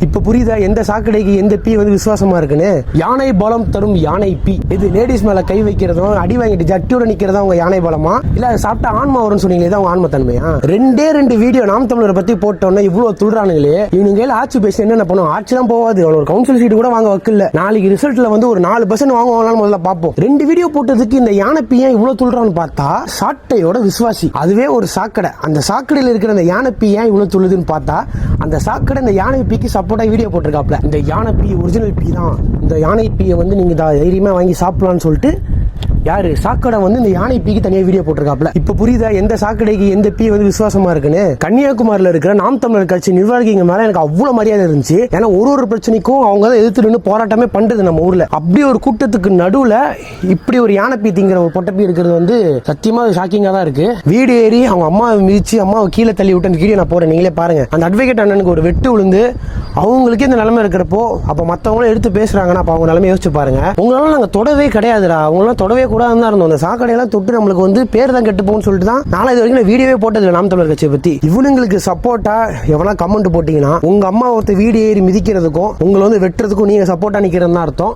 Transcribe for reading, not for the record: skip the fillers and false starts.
இப்ப புரியுதா எந்த சாக்கடைக்கு எந்த பீ வந்து விசுவாசமா இருக்குன்னு? யானை பலம் தரும் யானை பீ. இது லேடிஸ் மேல கை வைக்கிறதும் அடி வாங்கிட்டு ஜட்டியோட நிக்கிறதா உங்க யானை பலமா, இல்ல அதை சாப்பிட்டா ஆன்மா வரும்னு சொன்னீங்களே அவங்க ஆன்ம தன்மையா? ரெண்டு வீடியோ நாம் தமிழரை பத்தி போட்டோன்னா இவ்வளவு துள்றானுங்களே. இவங்க கையில ஆட்சி பேசி என்ன பண்ணும்? ஆட்சி தான் போவாது, ஒரு கவுன்சில் சீட் கூட வாங்க வைக்கல. நாளைக்கு ரிசல்ட்ல வந்து ஒரு 4% வாங்குவாங்களான்னு முதல்ல பார்ப்போம். 2 வீடியோ போட்டதுக்கு இந்த யானை பீ ஏன் இவ்வளவு துள்றான்னு பார்த்தா சாட்டையோட விசுவாசி. அதுவே ஒரு சாக்கடை. அந்த சாக்கடையில் இருக்கிற அந்த யானை பீ ஏன் இவ்வளவு துள்ளுதுன்னு பார்த்தா அந்த சாக்கடை இந்த யானை பீக்கு சப்போர்ட்டா வீடியோ போட்டிருக்காப்ல. இந்த யானை பீ ஒரிஜினல் பீ தான். இந்த யானை பீயை வந்து நீங்க தைரியமா வாங்கி சாப்பிடலாம்னு சொல்லிட்டு யாரு சாக்கடை வந்து இந்த யானை பீக்கு தனியா வீடியோ போட்டிருக்காப்ல. இப்ப புரியுதா எந்த சாக்கடைக்கு எந்த பீ வந்து விசுவாசமா இருக்குன்னு? கன்னியாகுமரியில இருக்கிற நாம் தமிழர் கட்சி நிர்வாகிங்க மேல எனக்கு அவ்வளவு மரியாதை இருந்துச்சு. ஏன்னா ஒரு பிரச்சனைக்கும் அவங்க தான் எதிர்த்து போராட்டமே பண்றது நம்ம ஊர்ல. அப்படி ஒரு கூட்டத்துக்கு நடுவுல இப்படி ஒரு யானை பீ திங்கிற ஒரு பொட்டப்பீ இருக்கிறது வந்து சத்தியமா ஷாக்கிங்கா தான் இருக்கு. வீடு ஏறி அவங்க அம்மாவை மிதிச்சு அம்மாவை கீழே தள்ளி விட்டு அந்த வீடியோ நான் போறேன், நீங்களே பாருங்க. அந்த அட்வொகேட் அண்ணனுக்கு ஒரு வெட்டு விழுந்து அவங்களுக்கே இந்த நிலைமை இருக்கிறப்போ அப்ப மத்தவங்களும் எடுத்து பேசுறாங்கன்னா அப்ப அவங்க நிலைமை யோசிச்சு பாருங்க. உங்களால நாங்க தொடவே கிடையாதுடா, அவங்களாம் தொடவே கூட தான் இருந்தோம். அந்த சாக்கடையெல்லாம் தொட்டு நம்மளுக்கு வந்து பேர் தான் கெட்டு போகும்னு சொல்லிட்டு தான் நாளை இது வரைக்கும் வீடியோவே போட்டது நாம் தமிழர் கட்சியை பத்தி. இவனுங்களுக்கு சப்போர்ட்டா எவனா கமெண்ட் போட்டீங்கன்னா உங்க அம்மா ஒருத்த வீடு ஏறி மிதிக்கிறதுக்கும் உங்களை வந்து வெட்டுறதுக்கும் நீங்க சப்போர்ட்டா நிக்கிறதுன்னு அர்த்தம்.